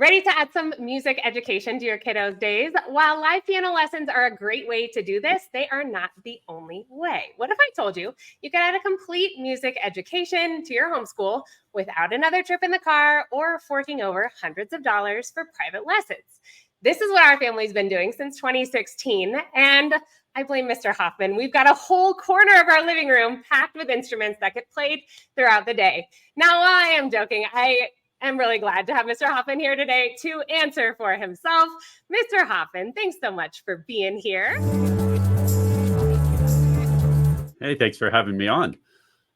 Ready to add some music education to your kiddos' days? While live piano lessons are a great way to do this, they are not the only way. What if I told you you could add a complete music education to your homeschool without another trip in the car or forking over hundreds of dollars for private lessons? This is what our family's been doing since 2016, and I blame Mr. Hoffman. We've got a whole corner of our living room packed with instruments that get played throughout the day. Now, I am joking. I'm really glad to have Mr. Hoffman here today to answer for himself. Mr. Hoffman, thanks so much for being here. Hey, thanks for having me on.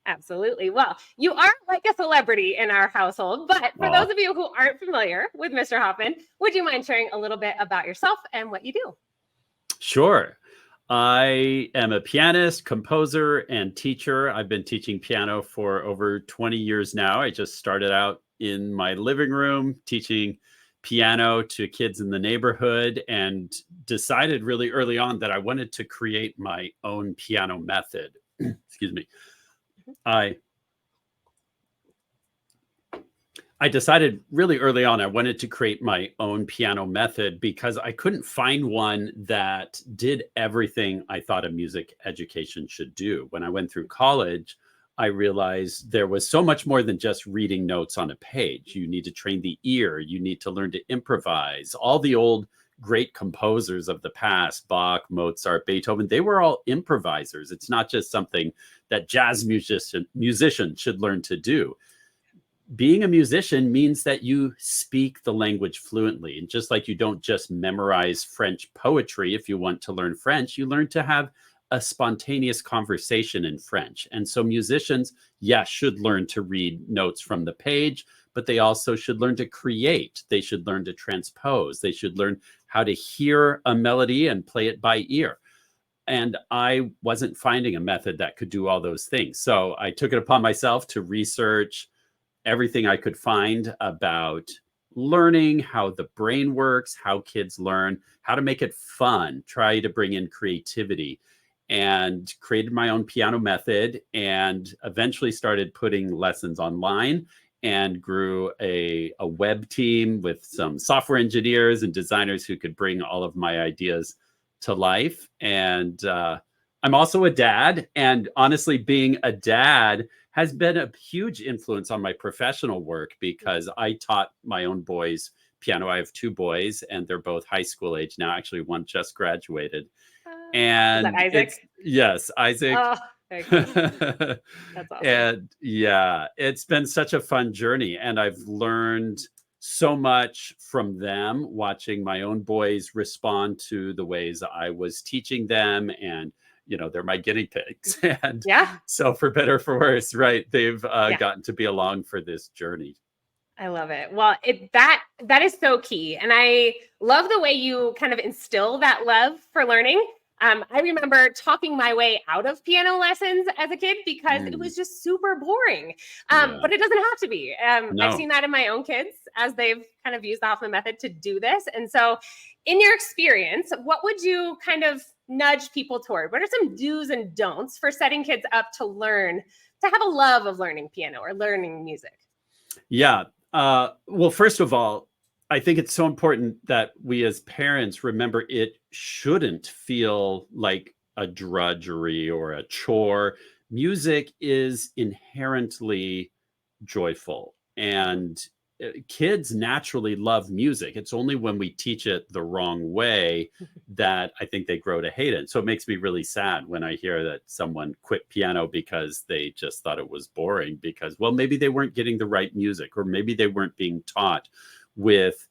Absolutely. Well, you are like a celebrity in our household, but for those of you who aren't familiar with Mr. Hoffman, would you mind sharing a little bit about yourself and what you do? Sure. I am a pianist, composer, and teacher. I've been teaching piano for over 20 years now. I just started out in my living room teaching piano to kids in the neighborhood and decided really early on that I wanted to create my own piano method. Excuse me. I decided really early on I wanted to create my own piano method because I couldn't find one that did everything I thought a music education should do. When I went through college, I realized there was so much more than just reading notes on a page. You need to train the ear. You need to learn to improvise. All the old great composers of the past, Bach, Mozart, Beethoven, they were all improvisers. It's not just something that jazz musicians should learn to do. Being a musician means that you speak the language fluently. And just like you don't just memorize French poetry, if you want to learn French, you learn to have a spontaneous conversation in French. And so musicians, yes, should learn to read notes from the page, but they also should learn to create. They should learn to transpose. They should learn how to hear a melody and play it by ear. And I wasn't finding a method that could do all those things. So I took it upon myself to research everything I could find about learning, how the brain works, how kids learn, how to make it fun, try to bring in creativity, and created my own piano method and eventually started putting lessons online and grew a web team with some software engineers and designers who could bring all of my ideas to life. And I'm also a dad. And honestly, being a dad has been a huge influence on my professional work because I taught my own boys piano. I have two boys and they're both high school age now. Actually, one just graduated. And is that Isaac? Yes, Isaac. Oh, very cool. That's awesome. And yeah, it's been such a fun journey. And I've learned so much from them, watching my own boys respond to the ways I was teaching them. And, you know, they're my guinea pigs. And so for better or for worse, right, they've gotten to be along for this journey. I love it. Well, that is so key. And I love the way you kind of instill that love for learning. I remember talking my way out of piano lessons as a kid because it was just super boring. But it doesn't have to be. No. I've seen that in my own kids as they've kind of used the Hoffman method to do this. And so in your experience, what would you kind of nudge people toward? What are some do's and don'ts for setting kids up to learn, to have a love of learning piano or learning music? Yeah. Well, first of all, I think it's so important that we as parents remember it shouldn't feel like a drudgery or a chore. Music is inherently joyful, and kids naturally love music. It's only when we teach it the wrong way that I think they grow to hate it. So it makes me really sad when I hear that someone quit piano because they just thought it was boring because, well, maybe they weren't getting the right music, or maybe they weren't being taught with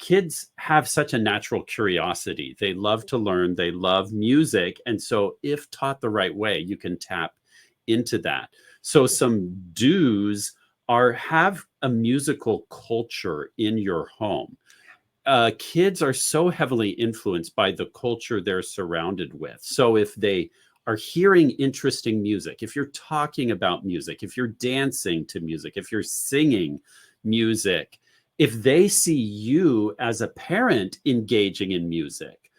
kids have such a natural curiosity. They love to learn. They love music. And so if taught the right way, you can tap into that. So some do's are have a musical culture in your home. Kids are so heavily influenced by the culture they're surrounded with. So if they are hearing interesting music, if you're talking about music, if you're dancing to music, if you're singing music, if they see you as a parent engaging in music,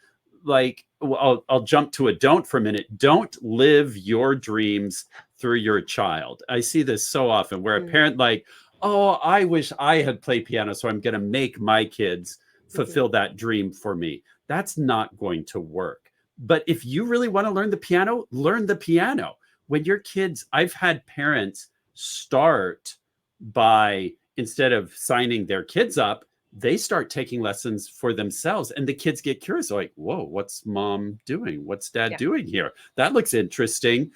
like, well, I'll jump to a don't for a minute. Don't live your dreams through your child. I see this so often where a parent like, oh, I wish I had played piano, so I'm going to make my kids Mhm. fulfill that dream for me. That's not going to work. But if you really want to learn the piano. When your kids, I've had parents start by, instead of signing their kids up, they start taking lessons for themselves. And the kids get curious, like, whoa, what's mom doing? What's dad Yeah. doing here? That looks interesting.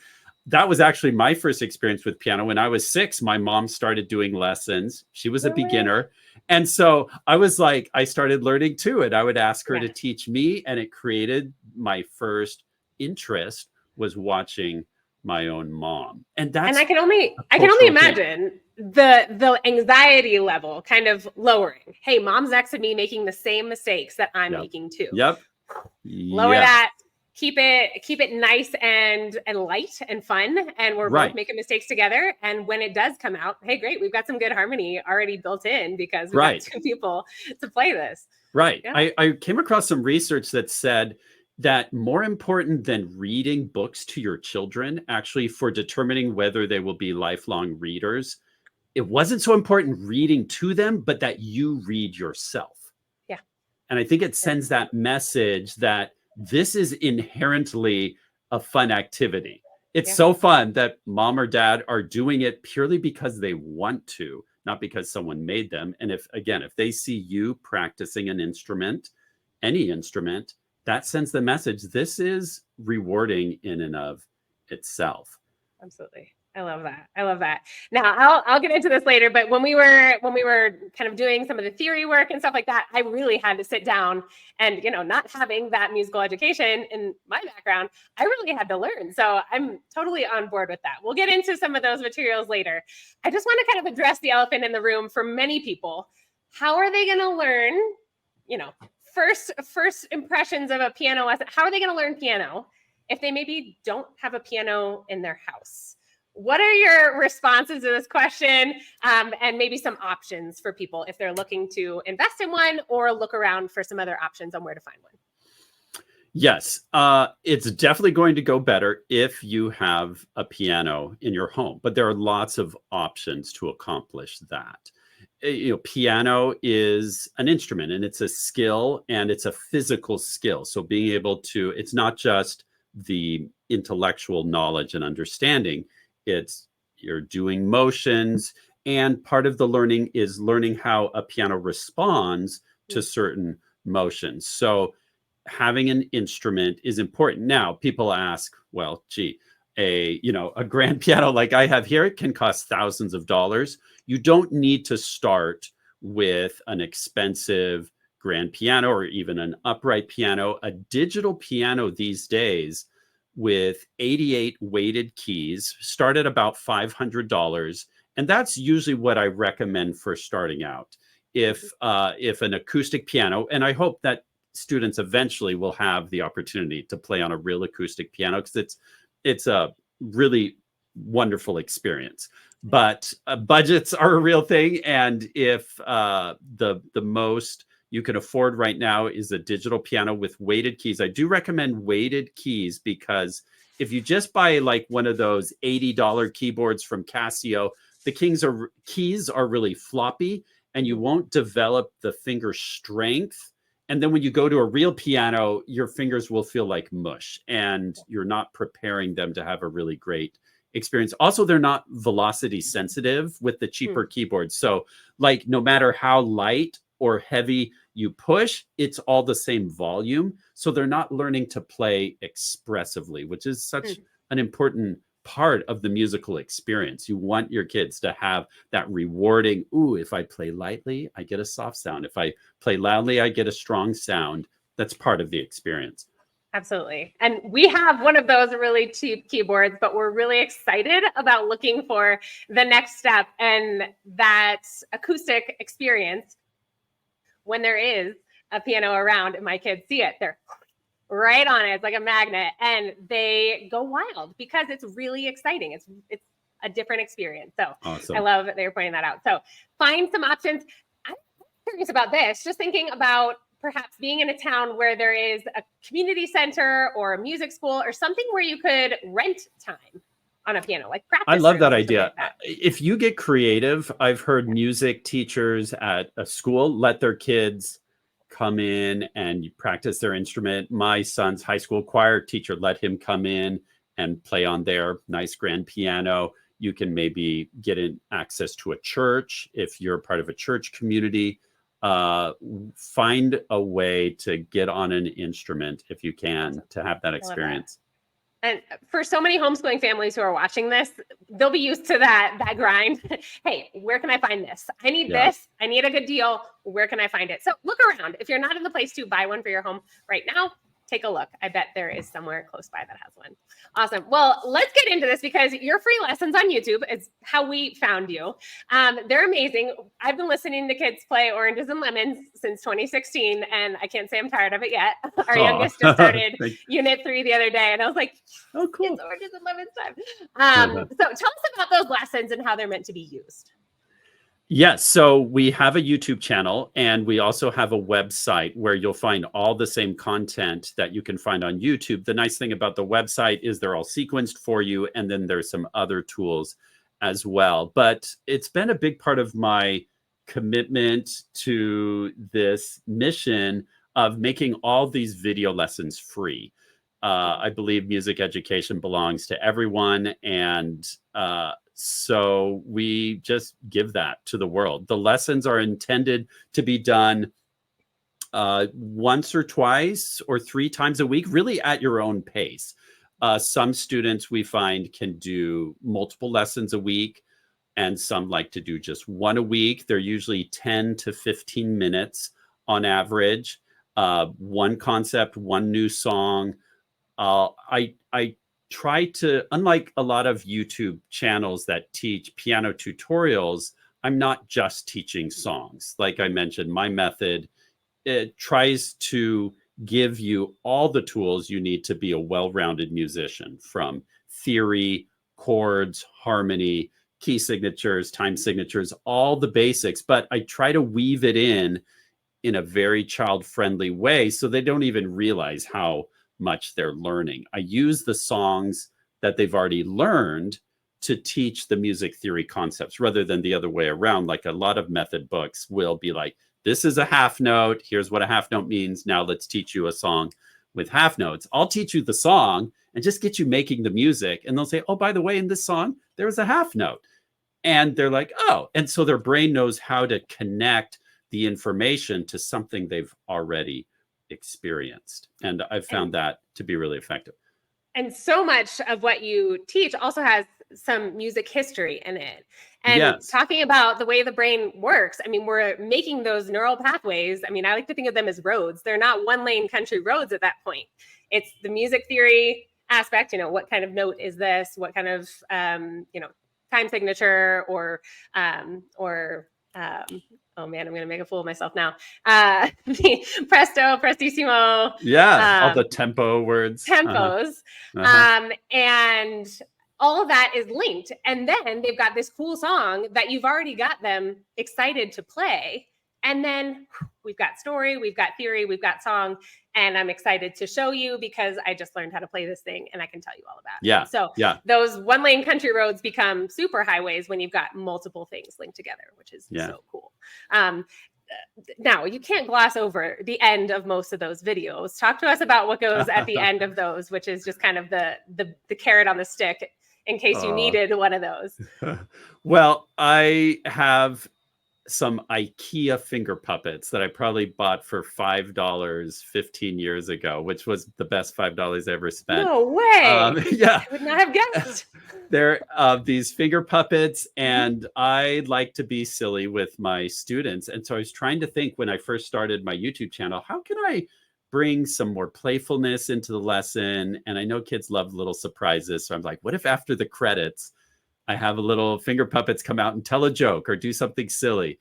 That was actually my first experience with piano. When I was 6, my mom started doing lessons. She was a No way. beginner. And so I was like, I started learning too. And I would ask her Yeah. to teach me. And it created my first interest was watching my own mom. And And that's a I can only cultural thing. imagine the anxiety level kind of lowering. Hey, mom's next to me making the same mistakes that I'm Yep. making too. Yep. Lower Yes. that, keep it nice and light and fun, and we're both Right. making mistakes together. And when it does come out, hey, great, we've got some good harmony already built in because we've got Right. 2 people to play this. Right. Yeah. I came across some research that said that more important than reading books to your children, actually, for determining whether they will be lifelong readers, it wasn't so important reading to them, but that you read yourself. Yeah. And I think it sends that message that this is inherently a fun activity. It's Yeah. so fun that mom or dad are doing it purely because they want to, not because someone made them. And if they see you practicing an instrument, any instrument, that sends the message this is rewarding in and of itself. Absolutely. I love that. I love that. Now I'll get into this later, but when we were kind of doing some of the theory work and stuff like that, I really had to sit down and, not having that musical education in my background, I really had to learn. So I'm totally on board with that. We'll get into some of those materials later. I just want to kind of address the elephant in the room for many people. How are they going to learn, first impressions of a piano lesson? How are they going to learn piano if they maybe don't have a piano in their house? What are your responses to this question, and maybe some options for people if they're looking to invest in one or look around for some other options on where to find one? Yes, it's definitely going to go better if you have a piano in your home, but there are lots of options to accomplish that. Piano is an instrument and it's a skill and it's a physical skill. So being able to, it's not just the intellectual knowledge and understanding, it's you're doing motions. And part of the learning is learning how a piano responds to certain motions. So having an instrument is important. Now, people ask, well, gee, a grand piano like I have here, it can cost thousands of dollars. You don't need to start with an expensive grand piano or even an upright piano. A digital piano these days with 88 weighted keys start at about $500, and that's usually what I recommend for starting out. If an acoustic piano, and I hope that students eventually will have the opportunity to play on a real acoustic piano because it's a really wonderful experience. But budgets are a real thing, and if the most you can afford right now is a digital piano with weighted keys, I do recommend weighted keys because if you just buy like one of those $80 keyboards from Casio, the keys are really floppy, and you won't develop the finger strength. And then when you go to a real piano, your fingers will feel like mush and you're not preparing them to have a really great experience. Also, they're not velocity sensitive with the cheaper keyboards. So like no matter how light or heavy you push, it's all the same volume. So they're not learning to play expressively, which is such an important part of the musical experience. You want your kids to have that rewarding, ooh, if I play lightly, I get a soft sound. If I play loudly, I get a strong sound. That's part of the experience. Absolutely. And we have one of those really cheap keyboards, but we're really excited about looking for the next step and that acoustic experience when there is a piano around and my kids see it. They're right on it. It's like a magnet and they go wild because it's really exciting. It's a different experience. So Awesome. I love that they're pointing that out. So find some options. I'm curious about this, just thinking about perhaps being in a town where there is a community center or a music school or something where you could rent time on a piano, like I practice love rooms that or something idea. like that. If you get creative, I've heard music teachers at a school let their kids come in and practice their instrument. My son's high school choir teacher let him come in and play on their nice grand piano. You can maybe get in access to a church if you're part of a church community. Find a way to get on an instrument if you can, to have that experience. And for so many homeschooling families who are watching this, they'll be used to that grind. Hey, where can I find this? I need this. I need a good deal. Where can I find it? So look around. If you're not in the place to buy one for your home right now, take a look. I bet there is somewhere close by that has one. Awesome. Well, let's get into this because your free lessons on YouTube is how we found you. They're amazing. I've been listening to kids play Oranges and Lemons since 2016, and I can't say I'm tired of it yet. Our youngest just started Unit 3 the other day, and I was like, oh, cool. It's Oranges and Lemons time. So tell us about those lessons and how they're meant to be used. Yes. So we have a YouTube channel, and we also have a website where you'll find all the same content that you can find on YouTube. The nice thing about the website is they're all sequenced for you, and then there's some other tools as well. But it's been a big part of my commitment to this mission of making all these video lessons free. I believe music education belongs to everyone, and so we just give that to the world. The lessons are intended to be done once or twice or 3 times a week, really at your own pace. Some students we find can do multiple lessons a week, and some like to do just one a week. They're usually 10 to 15 minutes on average. One concept, one new song. I try to, unlike a lot of YouTube channels that teach piano tutorials, I'm not just teaching songs. Like I mentioned, my method, it tries to give you all the tools you need to be a well-rounded musician, from theory, chords, harmony, key signatures, time signatures, all the basics. But I try to weave it in a very child-friendly way so they don't even realize how much they're learning. I use the songs that they've already learned to teach the music theory concepts rather than the other way around. Like a lot of method books will be like, this is a half note. Here's what a half note means. Now let's teach you a song with half notes. I'll teach you the song and just get you making the music. And they'll say, oh, by the way, in this song, there was a half note. And they're like, oh, and so their brain knows how to connect the information to something they've already experienced. And I've found that to be really effective. And so much of what you teach also has some music history in it. And talking about the way the brain works, I mean, we're making those neural pathways. I mean, I like to think of them as roads. They're not one-lane country roads at that point. It's the music theory aspect, what kind of note is this? What kind of, time signature or oh man, I'm going to make a fool of myself now. Presto, prestissimo. Yeah, all the tempo words. Tempos. And all of that is linked. And then they've got this cool song that you've already got them excited to play. And then we've got story, we've got theory, we've got song. And I'm excited to show you because I just learned how to play this thing and I can tell you all about it. So those one-lane country roads become super highways when you've got multiple things linked together, which is so cool. Now, you can't gloss over the end of most of those videos. Talk to us about what goes at the end of those, which is just kind of the carrot on the stick in case you needed one of those. Well, I have some IKEA finger puppets that I probably bought for $5 15 years ago, which was the best $5 I ever spent. No way. I would not have guessed. They're these finger puppets, and I like to be silly with my students. And so I was trying to think when I first started my YouTube channel, how can I bring some more playfulness into the lesson? And I know kids love little surprises. So I'm like, what if after the credits, I have a little finger puppets come out and tell a joke or do something silly?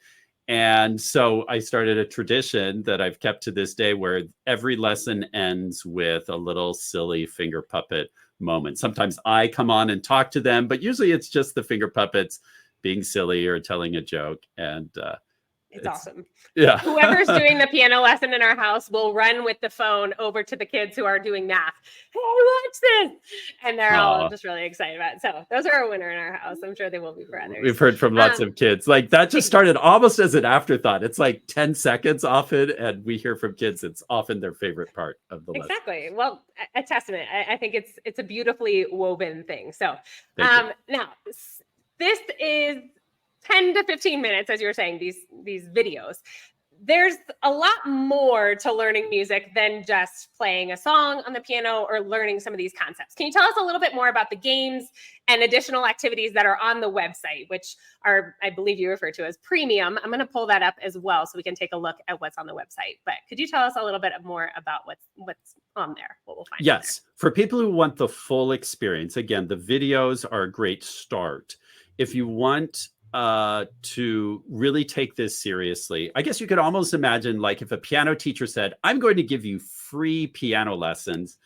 And so I started a tradition that I've kept to this day where every lesson ends with a little silly finger puppet moment. Sometimes I come on and talk to them, but usually it's just the finger puppets being silly or telling a joke. And It's awesome. Yeah. Whoever's doing the piano lesson in our house will run with the phone over to the kids who are doing math. Hey, watch this. And they're all Aw. just really excited about it. So those are a winner in our house. I'm sure they will be for others. We've heard from lots of kids. Like that just started almost as an afterthought. It's like 10 seconds often, and we hear from kids it's often their favorite part of the lesson. Exactly. Well, a testament. I think it's a beautifully woven thing. So Thank you. now this is 10 to 15 minutes, as you were saying, these videos. There's a lot more to learning music than just playing a song on the piano or learning some of these concepts. Can you tell us a little bit more about the games and additional activities that are on the website, which are, I believe you refer to as premium? I'm going to pull that up as well so we can take a look at what's on the website. But could you tell us a little bit more about what's on there, what we'll find? Yes. For people who want the full experience, again, the videos are a great start. If you want to really take this seriously, I guess you could almost imagine like if a piano teacher said, I'm going to give you free piano lessons,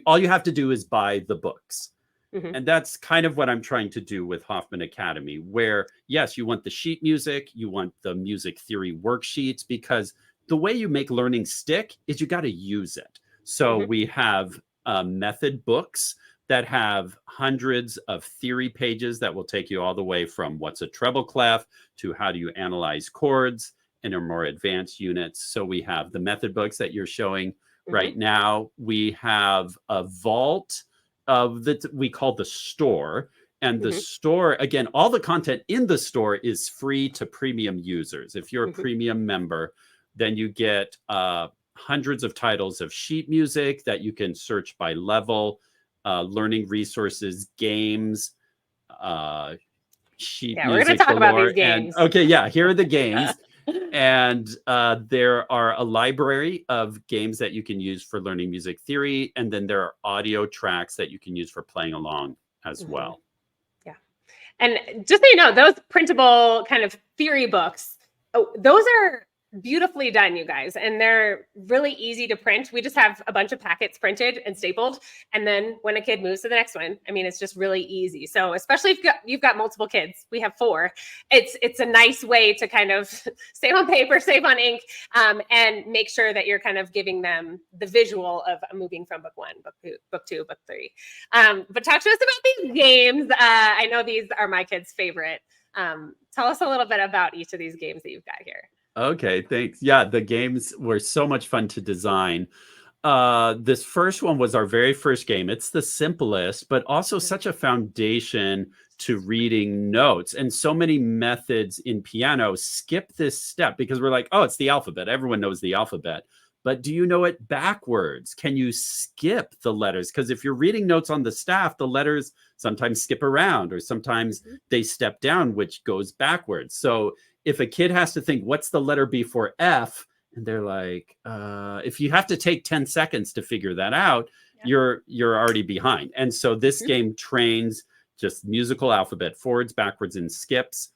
all you have to do is buy the books. Mm-hmm. And that's kind of what I'm trying to do with Hoffman Academy, where yes, you want the sheet music, you want the music theory worksheets, because the way you make learning stick is you got to use it. So we have method books that have hundreds of theory pages that will take you all the way from what's a treble clef to how do you analyze chords and our more advanced units. So we have the method books that you're showing right now. We have a vault of that we call the store. And the store, again, all the content in the store is free to premium users. If you're a premium member, then you get hundreds of titles of sheet music that you can search by level, learning resources, games, sheet music. We're going to talk about these games. And, okay, yeah, here are the games. And there are a library of games that you can use for learning music theory. And then there are audio tracks that you can use for playing along as well. Yeah. And just so you know, those printable kind of theory books, those are beautifully done, you guys, and they're really easy to print. We just have a bunch of packets printed and stapled, and then when a kid moves to the next one, I mean, it's just really easy. So especially if you've got multiple kids, we have 4. It's a nice way to kind of save on paper, save on ink, and make sure that you're kind of giving them the visual of moving from book 1, book 2, book 3. But talk to us about these games. I know these are my kids' favorite. Tell us a little bit about each of these games that you've got here. Okay, thanks. Yeah, the games were so much fun to design. This first one was our very first game. It's the simplest, but also such a foundation to reading notes. And so many methods in piano skip this step because we're like, oh, it's the alphabet. Everyone knows the alphabet. But do you know it backwards? Can you skip the letters? Because if you're reading notes on the staff, the letters sometimes skip around or sometimes they step down, which goes backwards. So if a kid has to think, what's the letter before F? And they're like, if you have to take 10 seconds to figure that out, you're already behind. And so this game trains just musical alphabet, forwards, backwards, and skips.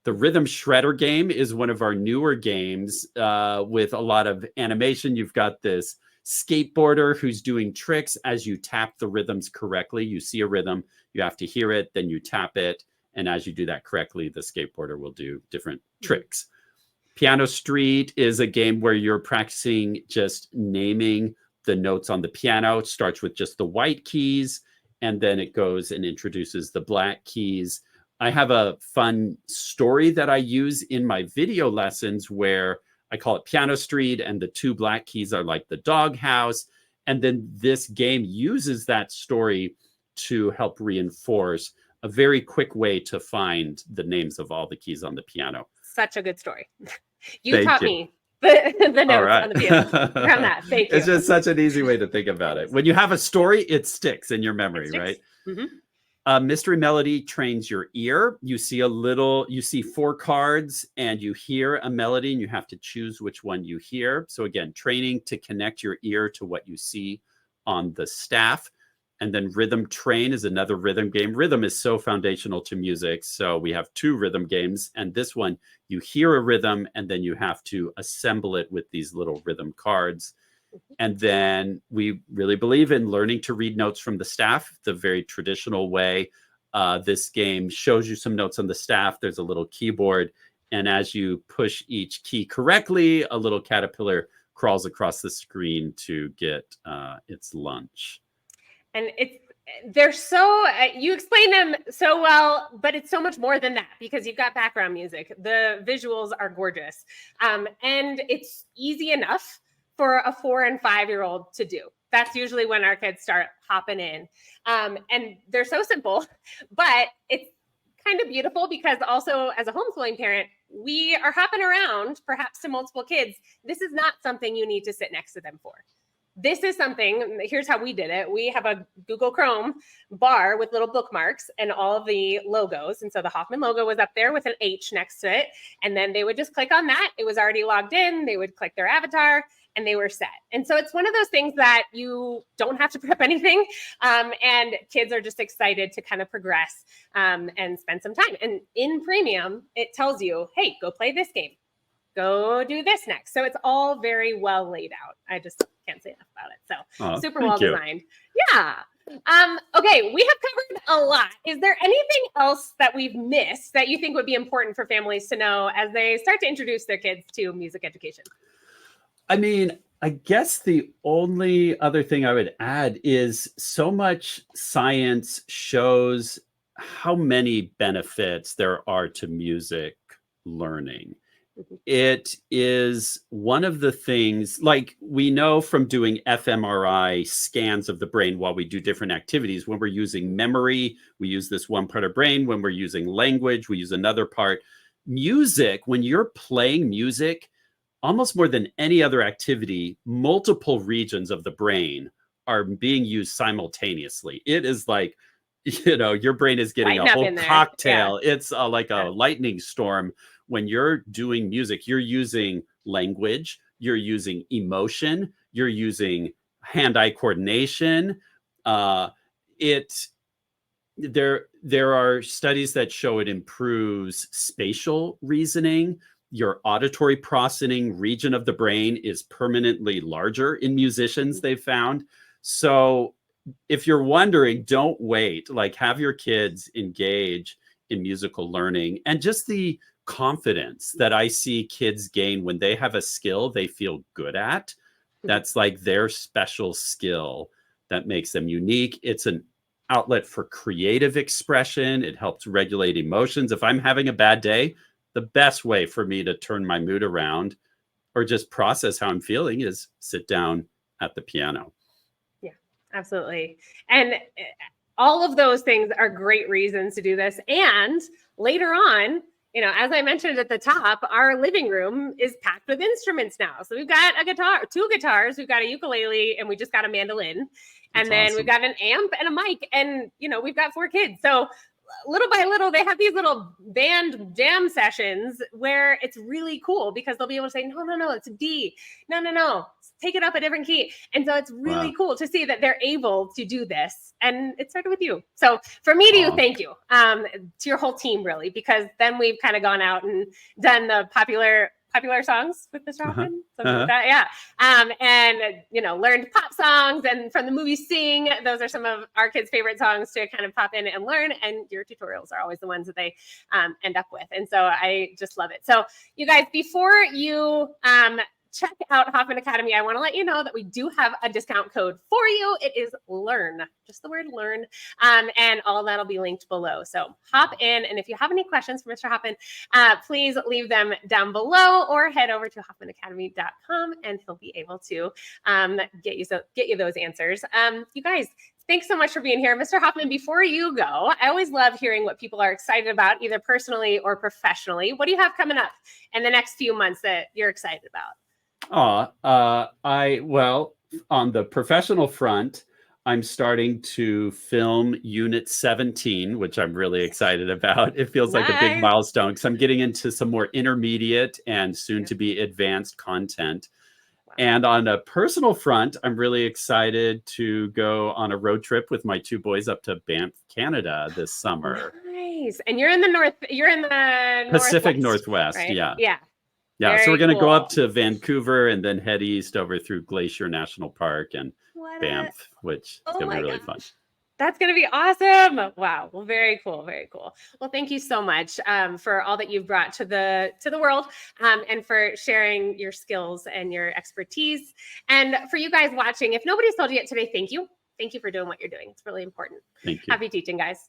The Rhythm Shredder game is one of our newer games with a lot of animation. You've got this skateboarder who's doing tricks as you tap the rhythms correctly. You see a rhythm, you have to hear it, then you tap it. And as you do that correctly, the skateboarder will do different tricks. Piano Street is a game where you're practicing just naming the notes on the piano. It starts with just the white keys, and then it goes and introduces the black keys. I have a fun story that I use in my video lessons where I call it Piano Street, and the 2 black keys are like the doghouse. And then this game uses that story to help reinforce a very quick way to find the names of all the keys on the piano. Such a good story. You taught me the notes on the piano from that. Thank you. It's just such an easy way to think about it. When you have a story, it sticks in your memory, right? Mystery Melody trains your ear. You see 4 cards and you hear a melody and you have to choose which one you hear. So again, training to connect your ear to what you see on the staff. And then Rhythm Train is another rhythm game. Rhythm is so foundational to music. So we have 2 rhythm games. And this one, you hear a rhythm and then you have to assemble it with these little rhythm cards. And then we really believe in learning to read notes from the staff, the very traditional way. This game shows you some notes on the staff. There's a little keyboard. And as you push each key correctly, a little caterpillar crawls across the screen to get its lunch. And they're so, you explain them so well, but it's so much more than that because you've got background music. The visuals are gorgeous. And it's easy enough for a 4 and 5-year-old to do. That's usually when our kids start hopping in. And they're so simple, but it's kind of beautiful because also as a homeschooling parent, we are hopping around perhaps to multiple kids. This is not something you need to sit next to them for. This is something, here's how we did it. We have a Google Chrome bar with little bookmarks and all of the logos. And so the Hoffman logo was up there with an H next to it. And then they would just click on that. It was already logged in. They would click their avatar and they were set. And so it's one of those things that you don't have to prep anything. And kids are just excited to kind of progress and spend some time. And in Premium, it tells you, hey, go play this game. Go do this next. So it's all very well laid out. I just can't say enough about it. So super well designed. Yeah. Okay, we have covered a lot. Is there anything else that we've missed that you think would be important for families to know as they start to introduce their kids to music education? I mean, I guess the only other thing I would add is so much science shows how many benefits there are to music learning. It is one of the things, like we know from doing fMRI scans of the brain while we do different activities, when we're using memory, we use this one part of brain. When we're using language, we use another part. Music, when you're playing music, almost more than any other activity, multiple regions of the brain are being used simultaneously. It is like, your brain is getting a whole cocktail. Yeah. It's like a lightning storm. When you're doing music, you're using language, you're using emotion, you're using hand-eye coordination. There are studies that show it improves spatial reasoning. Your auditory processing region of the brain is permanently larger in musicians, they've found. So if you're wondering, don't wait. Like, have your kids engage in musical learning, and just the confidence that I see kids gain when they have a skill they feel good at. That's like their special skill that makes them unique. It's an outlet for creative expression. It helps regulate emotions. If I'm having a bad day, the best way for me to turn my mood around or just process how I'm feeling is sit down at the piano. Yeah, absolutely. And all of those things are great reasons to do this. And later on, as I mentioned at the top, our living room is packed with instruments now. So we've got a guitar, 2 guitars, we've got a ukulele, and we just got a mandolin. And then awesome. We've got an amp and a mic, and we've got 4 kids. So little by little, they have these little band jam sessions where it's really cool because they'll be able to say, no, it's a D. No, take it up a different key. And so it's really cool to see that they're able to do this. And it started with you. So for me to thank you to your whole team, really, because then we've kind of gone out and done the popular songs with Mr. Hoffman, something like that, yeah. And learned pop songs, and from the movie Sing, those are some of our kids' favorite songs to kind of pop in and learn. And your tutorials are always the ones that they end up with, and so I just love it. So you guys, before you check out Hoffman Academy, I want to let you know that we do have a discount code for you. It is LEARN, just the word LEARN, and all of that will be linked below. So hop in, and if you have any questions for Mr. Hoffman, please leave them down below or head over to hoffmanacademy.com, and he'll be able to get you those answers. You guys, thanks so much for being here. Mr. Hoffman, before you go, I always love hearing what people are excited about, either personally or professionally. What do you have coming up in the next few months that you're excited about? Well, on the professional front, I'm starting to film Unit 17, which I'm really excited about. It feels like a big milestone because I'm getting into some more intermediate and soon to be advanced content. Wow. And on a personal front, I'm really excited to go on a road trip with my 2 boys up to Banff, Canada this summer. Nice. And you're in the Pacific Northwest, right? Yeah. Yeah, very so we're going to go up to Vancouver and then head east over through Glacier National Park and Banff, which is going to be really fun. That's going to be awesome. Wow. Well, very cool. Very cool. Well, thank you so much for all that you've brought to the world, and for sharing your skills and your expertise. And for you guys watching, if nobody's told you yet today, thank you. Thank you for doing what you're doing. It's really important. Thank you. Happy teaching, guys.